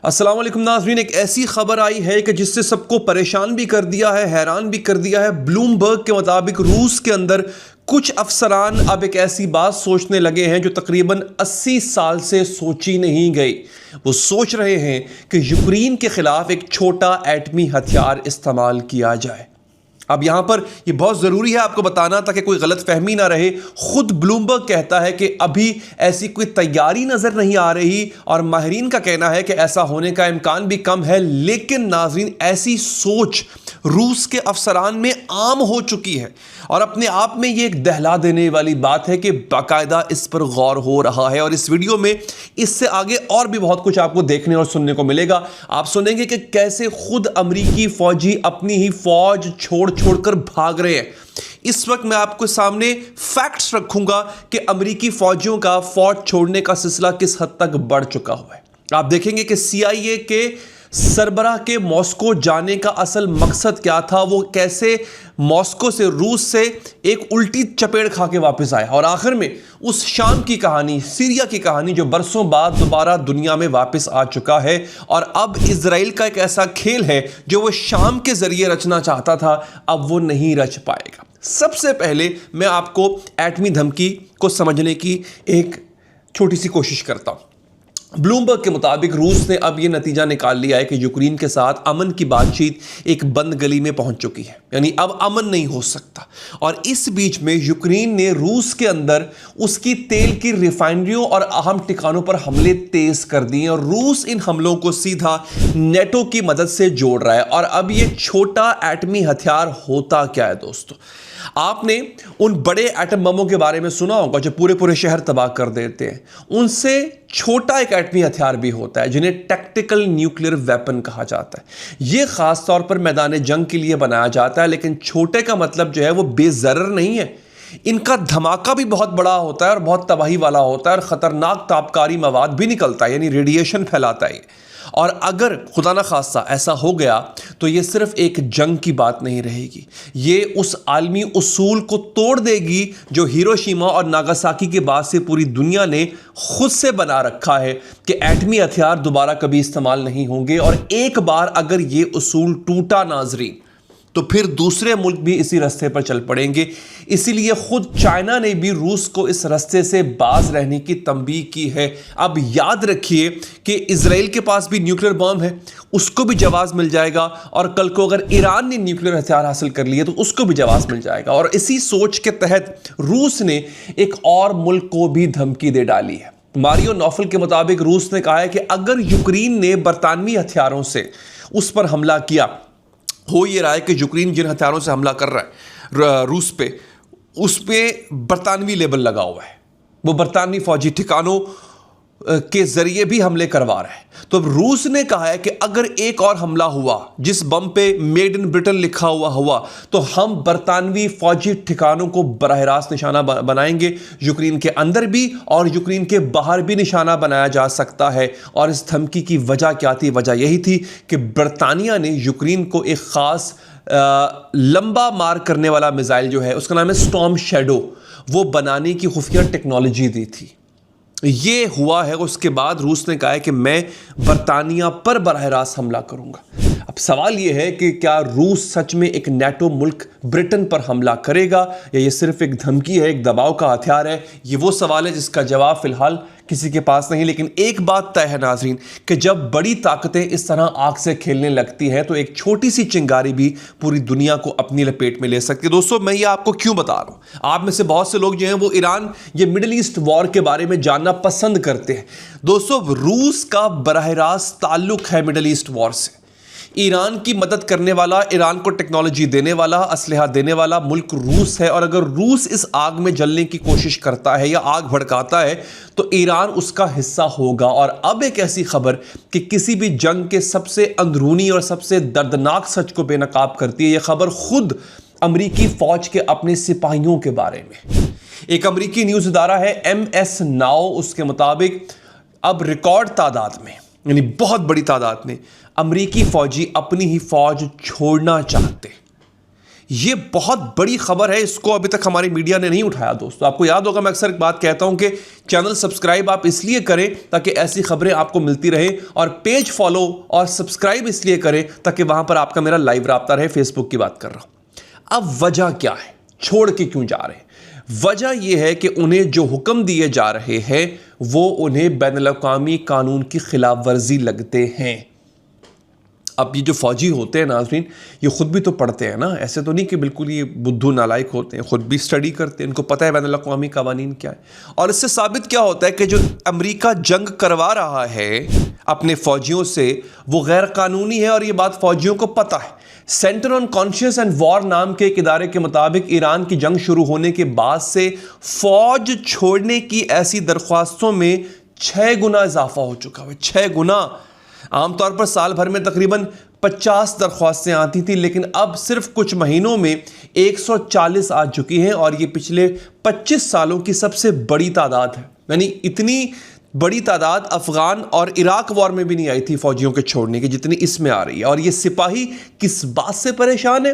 अस्सलाम वालेकुम नाज़रीन, एक ऐसी खबर आई है कि जिससे सबको परेशान भी कर दिया है, हैरान भी कर दिया है। ब्लूमबर्ग के मुताबिक रूस के अंदर कुछ अफसरान अब एक ऐसी बात सोचने लगे हैं जो तकरीबन 80 साल से सोची नहीं गई। वो सोच रहे हैं कि यूक्रेन के खिलाफ एक छोटा एटमी हथियार इस्तेमाल किया जाए। अब यहाँ पर ये बहुत ज़रूरी है आपको बताना ताकि कोई गलत फहमी ना रहे। खुद ब्लूमबर्ग कहता है कि अभी ऐसी कोई तैयारी नज़र नहीं आ रही और माहिरीन का कहना है कि ऐसा होने का इम्कान भी कम है। लेकिन नाज़रीन, ऐसी सोच रूस के अफसरान में आम हो चुकी है और अपने आप में ये एक दहला देने वाली बात है कि बाकायदा इस पर गौर हो रहा है। और इस वीडियो में इससे आगे और भी बहुत कुछ आपको देखने और सुनने को मिलेगा। आप सुनेंगे कि कैसे खुद अमरीकी फौजी अपनी ही फौज छोड़कर भाग रहे हैं। इस वक्त मैं आपको सामने फैक्ट्स रखूंगा कि अमरीकी फौजियों का फौज छोड़ने का सिलसिला किस हद तक बढ़ चुका हुआ है। आप देखेंगे कि CIA के सरबराह के मॉस्को जाने का असल मकसद क्या था, वो कैसे मॉस्को से, रूस से एक उल्टी चपेट खा के वापस आया और आखिर में उस शाम की कहानी, सीरिया की कहानी जो बरसों बाद दोबारा दुनिया में वापस आ चुका है। और अब इजराइल का एक ऐसा खेल है जो वो शाम के जरिए रचना चाहता था, अब वो नहीं रच पाएगा। सबसे पहले मैं आपको एटमी धमकी को समझने की एक छोटी सी कोशिश करता हूं। ब्लूमबर्ग के मुताबिक रूस ने अब यह नतीजा निकाल लिया है कि यूक्रेन के साथ अमन की बातचीत एक बंद गली में पहुंच चुकी है, यानी अब अमन नहीं हो सकता। और इस बीच में यूक्रेन ने रूस के अंदर उसकी तेल की रिफाइनरियों और अहम ठिकानों पर हमले तेज कर दिए और रूस इन हमलों को सीधा नेटो की मदद से जोड़ रहा है। और अब यह छोटा एटमी हथियार होता क्या है दोस्तों? आपने उन बड़े एटम बमों के बारे में सुना होगा जो पूरे पूरे शहर तबाह कर देते हैं। उनसे छोटा एक एटमी हथियार भी होता है जिन्हें टैक्टिकल न्यूक्लियर वेपन कहा जाता है। यह खास तौर पर मैदान जंग के लिए बनाया जाता है, लेकिन छोटे का मतलब जो है वो बेजरर नहीं है। इनका धमाका भी बहुत बड़ा होता है और बहुत तबाही वाला होता है और खतरनाक तापकारी मवाद भी निकलता है, यानी रेडिएशन फैलाता है। और अगर खुदा ना खास्ता ऐसा हो गया तो ये सिर्फ एक जंग की बात नहीं रहेगी, ये उस आलमी उसूल को तोड़ देगी जो हिरोशिमा और नागासाकी के बाद से पूरी दुनिया ने खुद से बना रखा है कि एटमी हथियार दोबारा कभी इस्तेमाल नहीं होंगे। और एक बार अगर ये उसूल टूटा नाजरीन, तो फिर दूसरे मुल्क भी इसी रास्ते पर चल पड़ेंगे। इसीलिए खुद चाइना ने भी रूस को इस रास्ते से बाज रहने की तंबीह की है। अब याद रखिए कि इजराइल के पास भी न्यूक्लियर बम है, उसको भी जवाब मिल जाएगा। और कल को अगर ईरान ने न्यूक्लियर हथियार हासिल कर लिए तो उसको भी जवाब मिल जाएगा। और इसी सोच के तहत रूस ने एक और मुल्क को भी धमकी दे डाली है। मारियो नौफल के मुताबिक रूस ने कहा है कि अगर यूक्रेन ने बरतानवी हथियारों से उस पर हमला किया, हो ये रहा है कि यूक्रेन जिन हथियारों से हमला कर रहा है रूस पे, उस पे बरतानवी लेबल लगा हुआ है, वो बरतानवी फौजी ठिकानों के जरिए भी हमले करवा रहा है। तो अब रूस ने कहा है कि अगर एक और हमला हुआ जिस बम पे मेड इन ब्रिटेन लिखा हुआ तो हम बरतानवी फौजी ठिकानों को बराह रास्त निशाना बनाएंगे। यूक्रेन के अंदर भी और यूक्रेन के बाहर भी निशाना बनाया जा सकता है। और इस धमकी की वजह क्या थी? वजह यही थी कि बरतानिया ने यूक्रेन को एक ख़ास लंबा मार करने वाला मिसाइल जो है, उसका नाम है स्टॉर्म शैडो, वो बनाने की खुफिया टेक्नोलॉजी दी थी। ये हुआ है। उसके बाद रूस ने कहा है कि मैं बरतानिया पर बराह रास्त हमला करूंगा। अब सवाल यह है कि क्या रूस सच में एक नेटो मुल्क ब्रिटेन पर हमला करेगा या ये सिर्फ एक धमकी है, एक दबाव का हथियार है? ये वो सवाल है जिसका जवाब फिलहाल किसी के पास नहीं। लेकिन एक बात तय है नाजरीन कि जब बड़ी ताकतें इस तरह आग से खेलने लगती हैं तो एक छोटी सी चिंगारी भी पूरी दुनिया को अपनी लपेट में ले सकती है। दोस्तों, मैं ये आपको क्यों बता रहा हूं? आप में से बहुत से लोग जो हैं वो ईरान, ये मिडिल ईस्ट वॉर के बारे में जानना पसंद करते हैं। दोस्तों, रूस का बराह रास्त ताल्लुक है मिडिल ईस्ट वॉर से। ईरान की मदद करने वाला, ईरान को टेक्नोलॉजी देने वाला, असलहा देने वाला मुल्क रूस है। और अगर रूस इस आग में जलने की कोशिश करता है या आग भड़काता है तो ईरान उसका हिस्सा होगा। और अब एक ऐसी खबर कि किसी भी जंग के सबसे अंदरूनी और सबसे दर्दनाक सच को बेनकाब करती है। यह खबर खुद अमरीकी फौज के अपने सिपाहियों के बारे में। एक अमरीकी न्यूज इदारा है MS नाउ, उसके मुताबिक अब रिकॉर्ड तादाद में, यानी बहुत बड़ी तादाद में, अमरीकी फौजी अपनी ही फौज छोड़ना चाहते। ये बहुत बड़ी खबर है, इसको अभी तक हमारी मीडिया ने नहीं उठाया दोस्तों। आपको याद होगा, मैं अक्सर एक बात कहता हूं कि चैनल सब्सक्राइब आप इसलिए करें ताकि ऐसी खबरें आपको मिलती रहे, और पेज फॉलो और सब्सक्राइब इसलिए करें ताकि वहां पर आपका मेरा लाइव राब्ता रहे। फेसबुक की बात कर रहा हूं। अब वजह क्या है, छोड़ के क्यों जा रहे हैं? वजह यह है कि उन्हें जो हुक्म दिए जा रहे हैं वो उन्हें बैनुल-अक़वामी कानून की खिलाफ वर्जी लगते हैं। अब ये जो फौजी होते हैं नाज़रीन, ये खुद भी तो पढ़ते हैं ना, ऐसे तो नहीं कि बिल्कुल ये बुद्धू नालायक होते हैं, खुद भी स्टडी करते हैं, इनको पता है बैनुल-अक़वामी कवानीन क्या है। और इससे साबित क्या होता है कि जो अमेरिका जंग करवा रहा है अपने फौजियों से, वो गैर कानूनी है, और ये बात फौजियों को पता है। Centre on conscious and war नाम के एक इदारे के मुताबिक ईरान की जंग शुरू होने के बाद से फौज छोड़ने की ऐसी दरख्वास्तों में 6 गुना इजाफा हो चुका है। 6 गुना। आमतौर पर साल भर में तकरीबन 50 दरख्वास्तें आती थी, लेकिन अब सिर्फ कुछ महीनों में 140 आ चुकी हैं, और ये पिछले 25 सालों की सबसे बड़ी तादाद है। यानी इतनी बड़ी तादाद अफगान और इराक वॉर में भी नहीं आई थी फौजियों के छोड़ने की जितनी इसमें आ रही है। और ये सिपाही किस बात से परेशान है?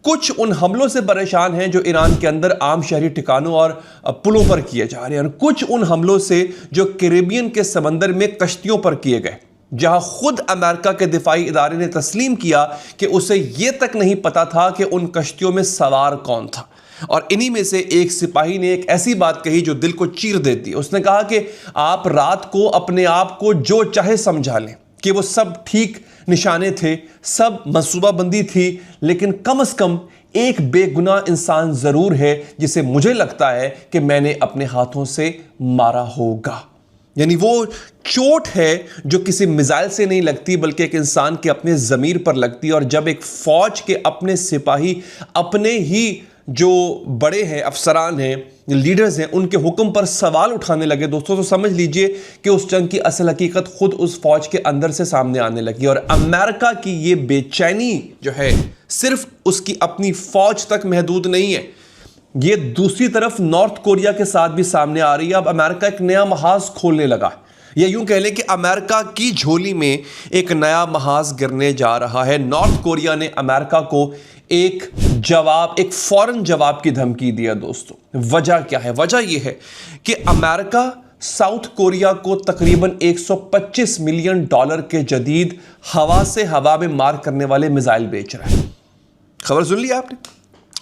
कुछ उन हमलों से परेशान हैं जो ईरान के अंदर आम शहरी ठिकानों और पुलों पर किए जा रहे हैं, और कुछ उन हमलों से जो कैरिबियन के समंदर में कश्तियों पर किए गए, जहां खुद अमेरिका के दिफाई इदारे ने तस्लीम किया कि उसे यह तक नहीं पता था कि उन कश्तियों में सवार कौन था। और इन्हीं में से एक सिपाही ने एक ऐसी बात कही जो दिल को चीर देती है। उसने कहा कि आप रात को अपने आप को जो चाहे समझा लें कि वो सब ठीक निशाने थे, सब मंसूबाबंदी थी, लेकिन कम से कम एक बेगुनाह इंसान जरूर है जिसे मुझे लगता है कि मैंने अपने हाथों से मारा होगा। यानी वो चोट है जो किसी मिसाइल से नहीं लगती, बल्कि एक इंसान के अपने ज़मीर पर लगती है। और जब एक फौज के अपने सिपाही अपने ही जो बड़े हैं, अफसरान हैं, लीडर्स हैं, उनके हुक्म पर सवाल उठाने लगे दोस्तों, तो समझ लीजिए कि उस जंग की असल हकीकत खुद उस फौज के अंदर से सामने आने लगी। और अमेरिका की ये बेचैनी जो है सिर्फ उसकी अपनी फौज तक महदूद नहीं है, ये दूसरी तरफ नॉर्थ कोरिया के साथ भी सामने आ रही है। अब अमेरिका एक नया महाज खोलने लगा, या यूं कह लें कि अमेरिका की झोली में एक नया महाज गिरने जा रहा है। नॉर्थ कोरिया ने अमेरिका को एक फौरन जवाब की धमकी दिया दोस्तों। वजह क्या है? वजह यह है कि अमेरिका साउथ कोरिया को तकरीबन $125 मिलियन के जदीद हवा से हवा में मार करने वाले मिसाइल बेच रहा है। खबर सुन ली आपने?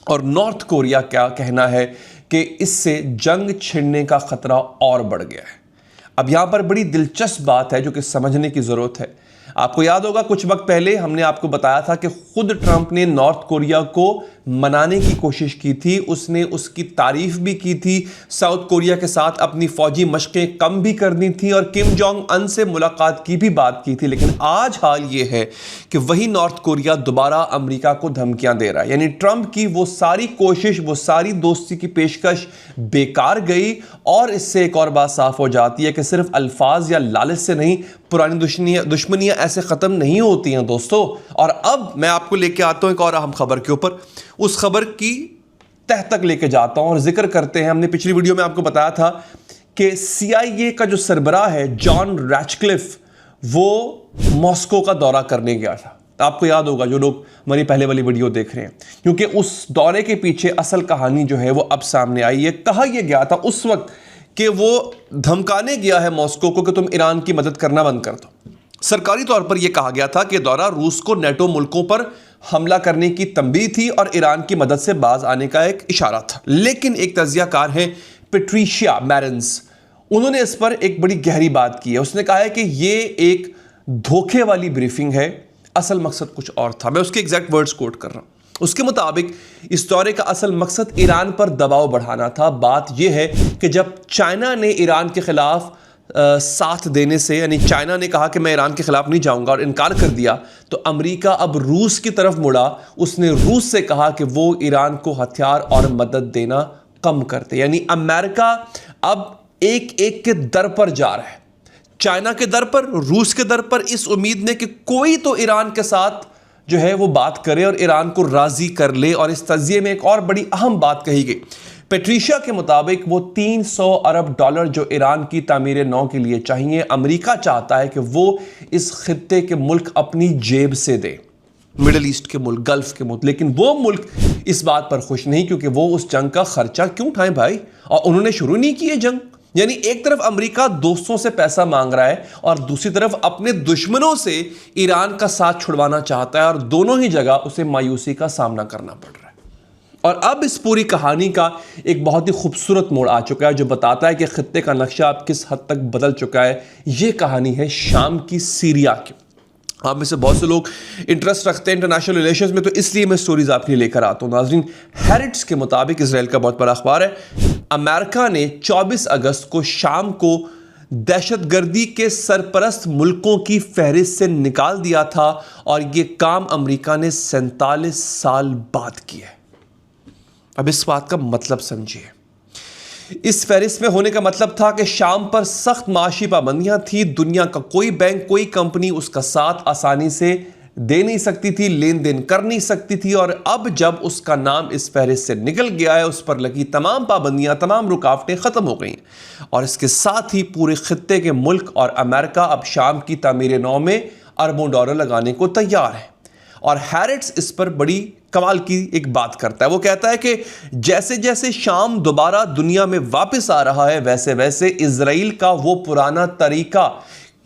और नॉर्थ कोरिया क्या कहना है कि इससे जंग छिड़ने का खतरा और बढ़ गया है। अब यहां पर बड़ी दिलचस्प बात है जो कि समझने की जरूरत है। आपको याद होगा कुछ वक्त पहले हमने आपको बताया था कि खुद ट्रंप ने नॉर्थ कोरिया को मनाने की कोशिश की थी, उसने उसकी तारीफ भी की थी, साउथ कोरिया के साथ अपनी फौजी मशकें कम भी करनी थी, और किम जोंग अन से मुलाकात की भी बात की थी। लेकिन आज हाल ये है कि वही नॉर्थ कोरिया दोबारा अमेरिका को धमकियां दे रहा है। यानी ट्रंप की वो सारी कोशिश, वो सारी दोस्ती की पेशकश बेकार गई। और इससे एक और बात साफ हो जाती है कि सिर्फ अल्फाज या लालच से नहीं, पुरानी दुश्मनियां ऐसे ख़त्म नहीं होती हैं दोस्तों। और अब मैं आपको लेके आता हूं एक और अहम खबर के ऊपर, उस खबर की तह तक लेके जाता हूं और जिक्र करते हैं। हमने पिछली वीडियो में आपको बताया था कि CIA का जो सरबराह है जॉन रैटक्लिफ, वो मॉस्को का दौरा करने गया था। आपको याद होगा जो लोग हमारी पहले वाली वीडियो देख रहे हैं, क्योंकि उस दौरे के पीछे असल कहानी जो है वो अब सामने आई है। कहा यह गया था उस वक्त कि वो धमकाने गया है मॉस्को को कि तुम ईरान की मदद करना बंद कर दो। सरकारी तौर पर यह कहा गया था कि दौरा रूस को नेटो मुल्कों पर हमला करने की तंबीह थी और ईरान की मदद से बाज आने का एक इशारा था। लेकिन एक तज्जियाकार है पैट्रिशिया मैरन्स, उन्होंने इस पर एक बड़ी गहरी बात की है। उसने कहा है कि यह एक धोखे वाली ब्रीफिंग है, असल मकसद कुछ और था। मैं उसके एग्जैक्ट वर्ड्स कोट कर रहा हूं। उसके मुताबिक इस दौरे का असल मकसद ईरान पर दबाव बढ़ाना था। बात यह है कि जब चाइना ने ईरान के खिलाफ साथ देने से, यानी चाइना ने कहा कि मैं ईरान के खिलाफ नहीं जाऊंगा और इनकार कर दिया, तो अमेरिका अब रूस की तरफ मुड़ा। उसने रूस से कहा कि वो ईरान को हथियार और मदद देना कम करते। यानी अमेरिका अब एक एक के दर पर जा रहा है, चाइना के दर पर, रूस के दर पर, इस उम्मीद में कि कोई तो ईरान के साथ जो है वो बात करे और ईरान को राजी कर ले। और इस तज्जिए में एक और बड़ी अहम बात कही गई। पैट्रिशिया के मुताबिक वो $300 अरब जो ईरान की तामीर नौ के लिए चाहिए, अमेरिका चाहता है कि वो इस खित्ते के मुल्क अपनी जेब से दे। मिडल ईस्ट के मुल्क, गल्फ के मुल्क। लेकिन वो मुल्क इस बात पर खुश नहीं, क्योंकि वो उस जंग का खर्चा क्यों उठाएं भाई, और उन्होंने शुरू नहीं की है जंग। यानी एक तरफ अमेरिका दोस्तों से पैसा मांग रहा है और दूसरी तरफ अपने दुश्मनों से ईरान का साथ छुड़वाना चाहता है, और दोनों ही जगह उसे मायूसी का सामना करना पड़ रहा है। और अब इस पूरी कहानी का एक बहुत ही खूबसूरत मोड़ आ चुका है, जो बताता है कि खित्ते का नक्शा अब किस हद तक बदल चुका है। यह कहानी है शाम की सीरिया की। आप में से बहुत से लोग इंटरेस्ट रखते हैं इंटरनेशनल रिलेशंस में, तो इसलिए मैं स्टोरीज आपके लिए लेकर आता हूं। नाज़रीन, हैरिट्स के मुताबिक, इजराइल का बहुत बड़ा अखबार है, अमेरिका ने 24 अगस्त को शाम को दहशतगर्दी के सरपरस्त मुल्कों की फहरिस्त से निकाल दिया था, और यह काम अमेरिका ने 47 साल बाद किया। अब इस बात का मतलब समझिए। इस फहरिस्त में होने का मतलब था कि शाम पर सख्त माशी पाबंदियां थी। दुनिया का कोई बैंक, कोई कंपनी उसका साथ आसानी से दे नहीं सकती थी, लेन देन कर नहीं सकती थी। और अब जब उसका नाम इस फहरिस्त से निकल गया है, उस पर लगी तमाम पाबंदियां, तमाम रुकावटें खत्म हो गई हैं। और इसके साथ ही पूरे खित्ते के मुल्क और अमेरिका अब शाम की तामीर नौ में अरबों डॉलर लगाने को तैयार है। और हैरिट्स इस पर बड़ी कमाल की एक बात करता है। वो कहता है कि जैसे जैसे शाम दोबारा दुनिया में वापस आ रहा है, वैसे वैसे इजराइल का वो पुराना तरीका,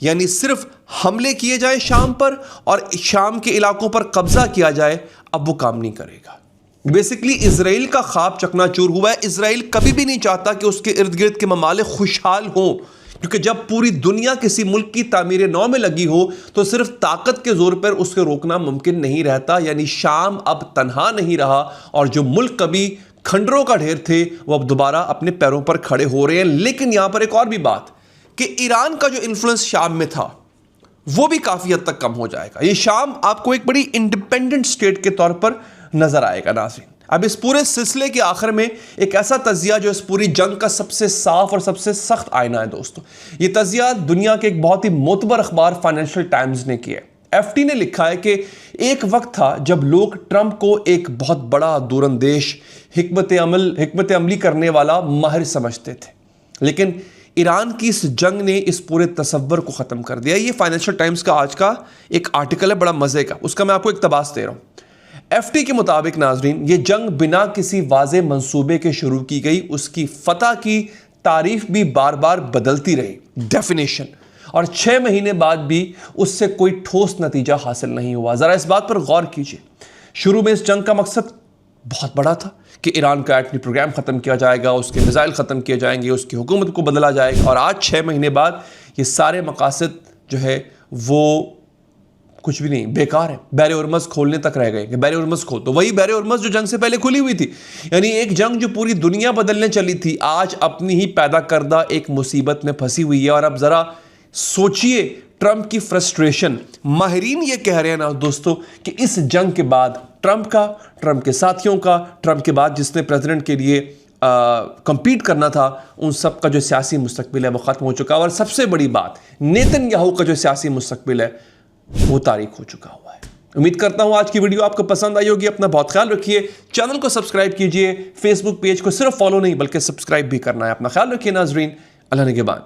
यानी सिर्फ हमले किए जाए शाम पर और शाम के इलाकों पर कब्जा किया जाए, अब वो काम नहीं करेगा। बेसिकली इजराइल का ख्वाब चकनाचूर हुआ है। इजराइल कभी भी नहीं चाहता कि उसके इर्द गिर्द के ममालिक खुशहाल हों, क्योंकि जब पूरी दुनिया किसी मुल्क की तामीर नौ में लगी हो तो सिर्फ ताकत के जोर पर उसके रोकना मुमकिन नहीं रहता। यानी शाम अब तन्हा नहीं रहा, और जो मुल्क कभी खंडरों का ढेर थे वो अब दोबारा अपने पैरों पर खड़े हो रहे हैं। लेकिन यहां पर एक और भी बात, कि ईरान का जो इन्फ्लुएंस शाम में था वो भी काफी हद तक कम हो जाएगा। ये शाम आपको एक बड़ी इंडिपेंडेंट स्टेट के तौर पर नजर आएगा। नाज़रीन, अब इस पूरे सिलसिले के आखिर में एक ऐसा तजिया जो इस पूरी जंग का सबसे साफ और सबसे सख्त आईना है दोस्तों। ये तजिया दुनिया के एक बहुत ही मोतबर अखबार फाइनेंशियल टाइम्स ने किया है। एफटी ने लिखा है कि एक वक्त था जब लोग ट्रंप को एक बहुत बड़ा दूरंदेश हिकमत अमली करने वाला माहिर समझते थे, लेकिन ईरान की इस जंग ने इस पूरे तसव्वुर को ख़त्म कर दिया। ये फाइनेंशियल टाइम्स का आज का एक आर्टिकल है, बड़ा मज़े का, उसका मैं आपको इक़्तिबास दे रहा हूँ। एफटी के मुताबिक नाजरीन, ये जंग बिना किसी वाज़े मंसूबे के शुरू की गई। उसकी फतह की तारीफ भी बार बार बदलती रही, डेफिनेशन, और 6 महीने बाद भी उससे कोई ठोस नतीजा हासिल नहीं हुआ। ज़रा इस बात पर गौर कीजिए। शुरू में इस जंग का मकसद बहुत बड़ा था कि ईरान का एटमी प्रोग्राम ख़त्म किया जाएगा, उसके मिसाइल ख़त्म किए जाएंगे, उसकी हुकूमत को बदला जाएगा। और आज 6 महीने बाद ये सारे मकासद जो है वो कुछ भी नहीं, बेकार है। बैर उर्मज़ खोलने तक रह गए कि बैर उर्मज़ खोल, तो वही बैर उर्मज़ जो जंग से पहले खुली हुई थी। यानी एक जंग जो पूरी दुनिया बदलने चली थी, आज अपनी ही पैदा करदा एक मुसीबत में फंसी हुई है। और अब ज़रा सोचिए ट्रंप की फ्रस्ट्रेशन। माहिरीन ये कह रहे हैं ना दोस्तों कि इस जंग के बाद ट्रंप का, ट्रंप के साथियों का, ट्रंप के बाद जिसने प्रेसिडेंट के लिए कंपीट करना था, उन सब का जो सियासी मुस्तकबिल है वो ख़त्म हो चुका है। और सबसे बड़ी बात, नेतन्याहू का जो सियासी मुस्तकबिल है वो तारीख हो चुका हुआ है। उम्मीद करता हूं आज की वीडियो आपको पसंद आई होगी। अपना बहुत ख्याल रखिए, चैनल को सब्सक्राइब कीजिए, फेसबुक पेज को सिर्फ फॉलो नहीं बल्कि सब्सक्राइब भी करना है। अपना ख्याल रखिए नाजरीन, अल्लाह निगहबान।